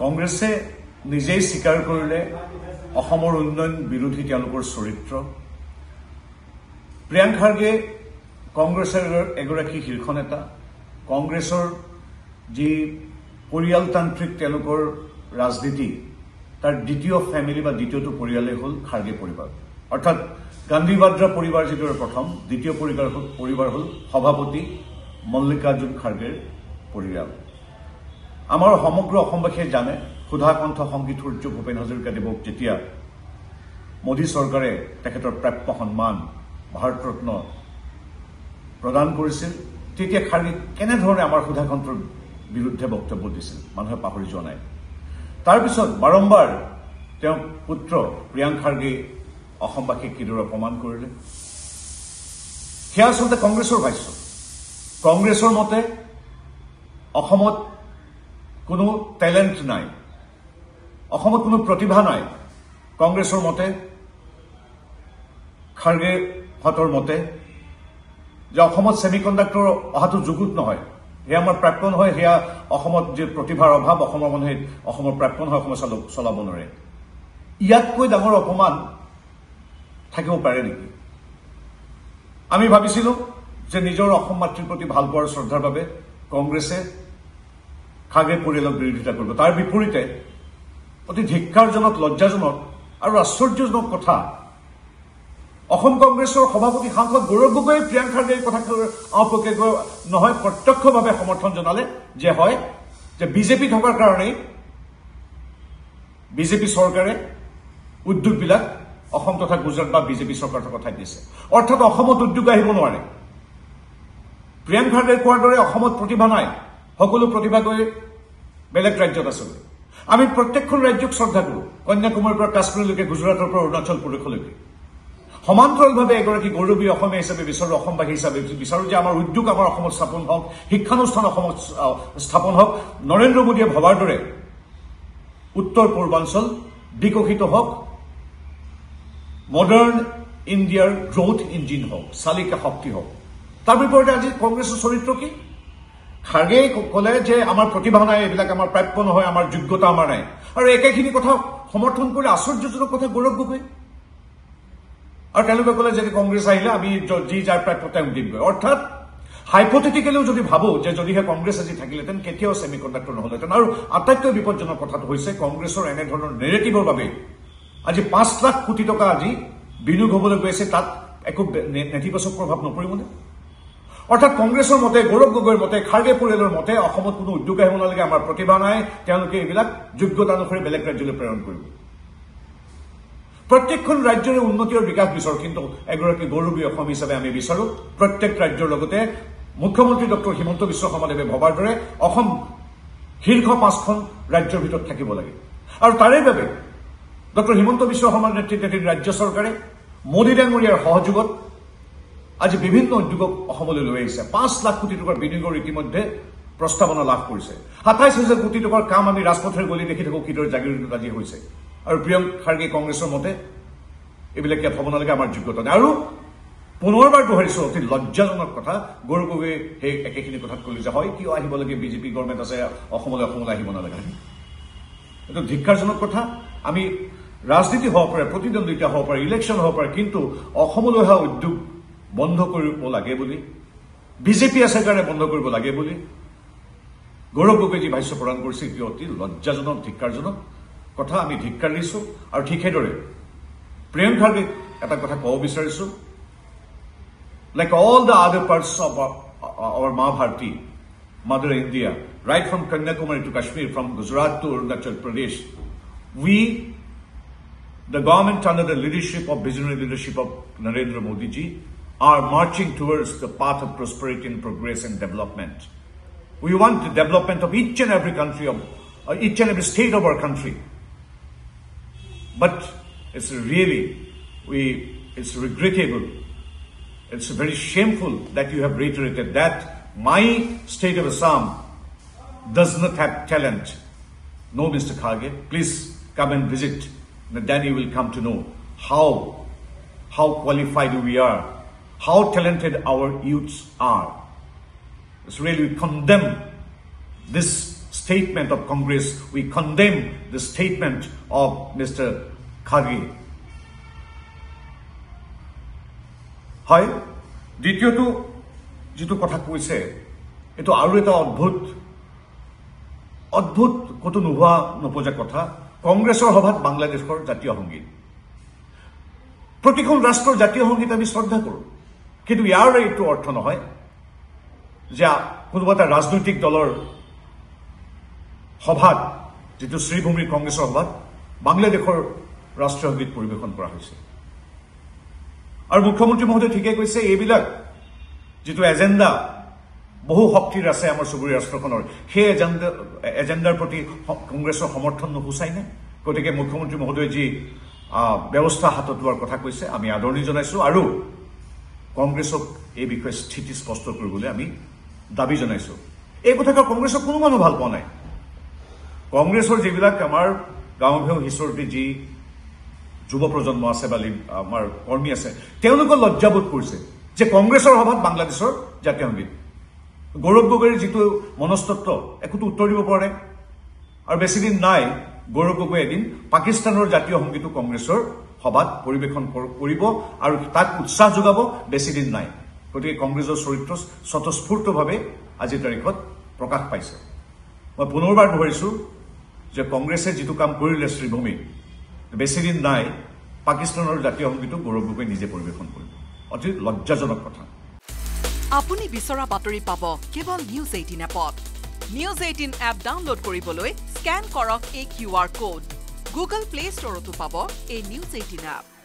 কংগ্ৰেছে নিজেই স্বীকাৰ কৰিলে অসমৰ উন্নয়ন বিৰোধী তেওঁলোকৰ চৰিত্ৰ। প্ৰিয়াংক খাৰ্গে কংগ্ৰেছৰ এগৰাকী শীৰ্ষ নেতা। কংগ্ৰেছৰ যি পৰিয়ালতান্ত্ৰিক তেওঁলোকৰ ৰাজনীতি তাৰ দ্বিতীয় ফেমিলি বা দ্বিতীয়টো পৰিয়ালেই হ'ল খাৰ্গে পৰিবাৰ। অৰ্থাৎ গান্ধী বাদ্ৰা পৰিবাৰ যিদৰে প্ৰথম, দ্বিতীয় পৰিবাৰ হ'ল সভাপতি মল্লিকাৰ্জুন খাৰ্গেৰ পৰিয়াল। আমাৰ সমগ্ৰ অসমবাসীয়ে জানে সুধাকণ্ঠ সংগীত সূৰ্য ভূপেন হাজৰিকাদেৱক যেতিয়া মোদী চৰকাৰে তেখেতৰ প্ৰাপ্য সন্মান ভাৰতৰত্ন প্ৰদান কৰিছিল, তেতিয়া খাৰ্গে কেনেধৰণে আমাৰ সুধাকণ্ঠৰ বিৰুদ্ধে বক্তব্য দিছিল মানুহে পাহৰি যোৱা নাই। তাৰপিছত বাৰম্বাৰ তেওঁৰ পুত্ৰ প্ৰিয়াংক খাৰ্গে অসমবাসীক কিদৰে অপমান কৰিলে, সেয়া আচলতে কংগ্ৰেছৰ ভাষ্য। কংগ্ৰেছৰ মতে অসমত কোনো টেলেণ্ট নাই, অসমত কোনো প্ৰতিভা নাই। কংগ্ৰেছৰ মতে, খাৰ্গে হতৰ মতে যে অসমত ছেমিকণ্ডাক্টৰ অহাটো যুগুত নহয়, সেয়া আমাৰ প্ৰাপ্য নহয়, সেয়া অসমত যে প্ৰতিভাৰ অভাৱ, অসমৰ মানুহে অসমৰ প্ৰাপ্য নহয়, অসমে চলাব নোৱাৰে। ইয়াতকৈ ডাঙৰ অপমান থাকিব পাৰে নেকি? আমি ভাবিছিলো যে নিজৰ অসম মাতৃৰ প্ৰতি ভাল পোৱাৰ শ্ৰদ্ধাৰ বাবে কংগ্ৰেছে খাৰ্গে পৰিয়ালক বিৰোধিতা কৰিব। তাৰ বিপৰীতে অতি ধিক্কাৰজনক, লজ্জাজনক আৰু আশ্চৰ্যজনক কথা, অসম কংগ্ৰেছৰ সভাপতি সাংসদ গৌৰৱ গগৈয়ে প্ৰিয়াংক খাৰ্গেৰ কথা নহয় প্ৰত্যক্ষভাৱে সমৰ্থন জনালে যে হয় যে বিজেপি থকাৰ কাৰণেই বিজেপি চৰকাৰে উদ্যোগবিলাক অসম তথা গুজৰাট বা বিজেপি চৰকাৰ থকা ঠাইত দিছে। অৰ্থাৎ অসমত উদ্যোগ আহিব নোৱাৰে। প্ৰিয়াংক খাৰ্গেৰ কোৱাৰ দৰে অসমত প্ৰতিভা নাই, সকলো প্ৰতিভা গৈ বেলেগ ৰাজ্যত আছে। আমি প্ৰত্যেকখন ৰাজ্যক শ্ৰদ্ধা কৰোঁ, কন্যাকুমাৰীৰ পৰা কাশ্মীৰলৈকে, গুজৰাটৰ পৰা অৰুণাচল প্ৰদেশলৈকে। সমান্তৰালভাৱে এগৰাকী গৌৰৱী অসমীয়া হিচাপে বিচাৰো, অসমবাসী হিচাপে বিচাৰো যে আমাৰ উদ্যোগ আমাৰ অসমত স্থাপন হওক, শিক্ষানুষ্ঠান অসমত স্থাপন হওক, নৰেন্দ্ৰ মোদীয়ে ভবাৰ দৰে উত্তৰ পূৰ্বাঞ্চল বিকশিত হওক, মডাৰ্ণ ইণ্ডিয়াৰ গ্ৰোথ ইঞ্জিন হওক, চালিকা শক্তি হওক। তাৰ বিপৰীতে আজি কংগ্ৰেছৰ চৰিত্ৰ কি? খাৰ্গে ক'লে যে আমাৰ প্ৰতিভা নাই, এইবিলাক আমাৰ প্ৰাপ্য নহয়, আমাৰ যোগ্যতা আমাৰ নাই, আৰু একেখিনি কথা সমৰ্থন কৰি আশ্চৰ্যজনক কথা গৌৰৱ গগৈ। আৰু তেওঁলোকে ক'লে যে কংগ্ৰেছ আহিলে আমি যি যাৰ প্ৰাপ্য তেওঁক দিমগৈ। অৰ্থাৎ হাইপথেটিকেলিও যদি ভাবো যে যদিহে কংগ্ৰেছ আজি থাকিলেহেঁতেন কেতিয়াও ছেমিকণ্ডাক্টৰ নহ'লহেঁতেন। আৰু আটাইতকৈ বিপদজনক কথাটো হৈছে কংগ্ৰেছৰ এনেধৰণৰ নেৰেটিভৰ বাবে আজি 5 লাখ কোটি টকা আজি বিনিয়োগ হ'বলৈ গৈ আছে, তাত একো নেতিবাচক প্ৰভাৱ নপৰিবনে? অৰ্থাৎ কংগ্ৰেছৰ মতে, গৌৰৱ গগৈৰ মতে, খাৰ্গে পৰিয়ালৰ মতে অসমত কোনো উদ্যোগ আহিব নালাগে, আমাৰ প্ৰতিভা নাই, তেওঁলোকে এইবিলাক যোগ্যতা অনুসৰি বেলেগ ৰাজ্যলৈ প্ৰেৰণ কৰিব। প্ৰত্যেকখন ৰাজ্যৰে উন্নতি আৰু বিকাশ বিচাৰো, কিন্তু এগৰাকী গৌৰৱী অসম হিচাপে আমি বিচাৰো প্ৰত্যেক ৰাজ্যৰ লগতে মুখ্যমন্ত্ৰী ডক্টৰ হিমন্ত বিশ্ব শৰ্মাদেৱে ভবাৰ দৰে অসম শীৰ্ষ 5খন ৰাজ্যৰ ভিতৰত থাকিব লাগে। আৰু তাৰে বাবে ডক্টৰ হিমন্ত বিশ্ব শৰ্মাৰ নেতৃত্বাধীন ৰাজ্য চৰকাৰে মোদী ডাঙৰীয়াৰ সহযোগত আজি বিভিন্ন উদ্যোগক অসমলৈ লৈ আহিছে। 5 লাখ কোটি টকাৰ বিনিয়োগৰ ইতিমধ্যে প্ৰস্তাৱনা লাভ কৰিছে। 27,000 কোটি টকাৰ কাম আমি ৰাজপথেৰ গলি দেখি থাকোঁ কিদৰে জাগিৰোডত আজি হৈছে। আৰু প্ৰিয়ংক খাৰ্গে কংগ্ৰেছৰ মতে এইবিলাক ইয়াত হ'ব নালাগে, আমাৰ যোগ্যতা নাই। আৰু পুনৰবাৰ দোহাৰিছো, অতি লজ্জাজনক কথা, গৌৰৱ গগৈয়ে সেই একেখিনি কথাত ক'লে যে হয় কিয় আহিব লাগে, বিজেপি গভৰ্ণমেণ্ট আছে, অসমলৈ আহিব নালাগে। এইটো ধিক্কাৰজনক কথা। আমি ৰাজনীতি হ'ব পাৰে, প্ৰতিদ্বন্দ্বিতা হ'ব পাৰে, ইলেকশ্যন হ'ব পাৰে, কিন্তু অসমলৈ অহা উদ্যোগ বন্ধ কৰিব লাগে বুলি, বিজেপি আছে কাৰণে বন্ধ কৰিব লাগে বুলি গৌৰৱ গগৈয়ে যি ভাষ্য প্ৰদান কৰিছে, এটি অতি লজ্জাজনক, ধিক্কাৰজনক কথা। আমি ধিক্কাৰ দিছো। আৰু ঠিক সেইদৰে প্ৰিয়ংক খাৰ্গেক এটা কথা ক'ব বিচাৰিছো, like all the other parts of our Ma Bharati, Mother India, right from Kanyakumari to Kashmir, from Gujarat to Arunachal Pradesh, we, the government under the leadership of visionary leadership of Narendra Modi ji, are marching towards the path of prosperity and progress and development. We want the development of each and every country, of each and every state of our country. But it's really, it's regrettable, it's very shameful that you have reiterated that my state of Assam does not have talent. No, Mr. Kharge, please come and visit. Then you will come to know how qualified we are, how talented our youths are. It's really, we condemn this statement of Congress. We condemn the statement of Mr. Kharge. হয় দ্বিতীয়টো যেটো কথা কৈছে এটো আৰু এটা অদ্ভুত কত নোহোৱা নপজা কথা কংগ্ৰেছৰ সভাত বাংলাদেশৰ জাতীয় সংগীত প্ৰতিখন ৰাষ্ট্ৰৰ জাতীয় সংগীত আমি শ্ৰদ্ধা কৰোঁ কিন্তু ইয়াৰ এইটো অৰ্থ নহয় যে কোনোবা এটা ৰাজনৈতিক দলৰ সভাত যেটো শ্ৰীভূমিৰ কংগ্ৰেছৰ সভাত বাংলাদেশৰ ৰাষ্ট্ৰীয় সংগীত পৰিবেশন কৰা হৈছে আৰু মুখ্যমন্ত্ৰী মহোদয় ঠিকে কৈছে এইবিলাক যেটো এজেন্ডা বহু শক্তিৰ আছে আমাৰ চুবুৰীয়া ৰাষ্ট্ৰখনৰ সেই এজেন্ডাৰ প্ৰতি কংগ্ৰেছৰ সমৰ্থন নুসুচাই নে গতিকে মুখ্যমন্ত্ৰী মহোদয় যি ব্যৱস্থা হাতত লোৱাৰ কথা কৈছে আমি আদৰণি জনাইছো আৰু কংগ্ৰেছক এই বিষয়ে স্থিতি স্পষ্ট কৰিবলৈ আমি দাবী জনাইছো এই কথাটো কংগ্ৰেছক কোনো মানুহ ভাল পোৱা নাই কংগ্ৰেছৰ যিবিলাক আমাৰ গাঁও হিচৰটি যি যুৱ প্ৰজন্ম আছে বা আমাৰ কৰ্মী আছে তেওঁলোকৰ লজ্জাবোধ কৰিছে যে কংগ্ৰেছৰ সভাত বাংলাদেশৰ জাতীয় সংগীত গৌৰৱ গগৈৰ যিটো মনস্তত্ব একোটো উত্তৰ দিব পৰা নাই আৰু বেছি দিন নাই গৌৰৱ গগৈ এদিন পাকিস্তানৰ জাতীয় সংগীত কংগ্ৰেছৰ সভাত পৰিবেশন কৰিব আৰু তাক উৎসাহ যোগাব বেছি দিন নাই গতিকে কংগ্ৰেছৰ চৰিত্ৰ স্বতঃস্ফূৰ্তভাৱে আজিৰ তাৰিখত প্ৰকাশ পাইছে মই পুনৰবাৰ ধৰিছো যে কংগ্ৰেছে যিটো কাম কৰিলে শ্ৰীভূমি বেছি দিন নাই পাকিস্তানৰ জাতীয় সংগীত গৌৰৱ গগৈ নিজে পৰিবেশন কৰিব অতি লজ্জাজনক কথা আপুনি বিচৰা বাতৰি পাব কেৱল নিউজ 18 এপত নিউজ 18 এপ ডাউনলোড কৰিবলৈ স্ক্যান কৰক এই QR কোড গুগল প্লে ষ্টৰতো পাব এই নিউজ 18 এপ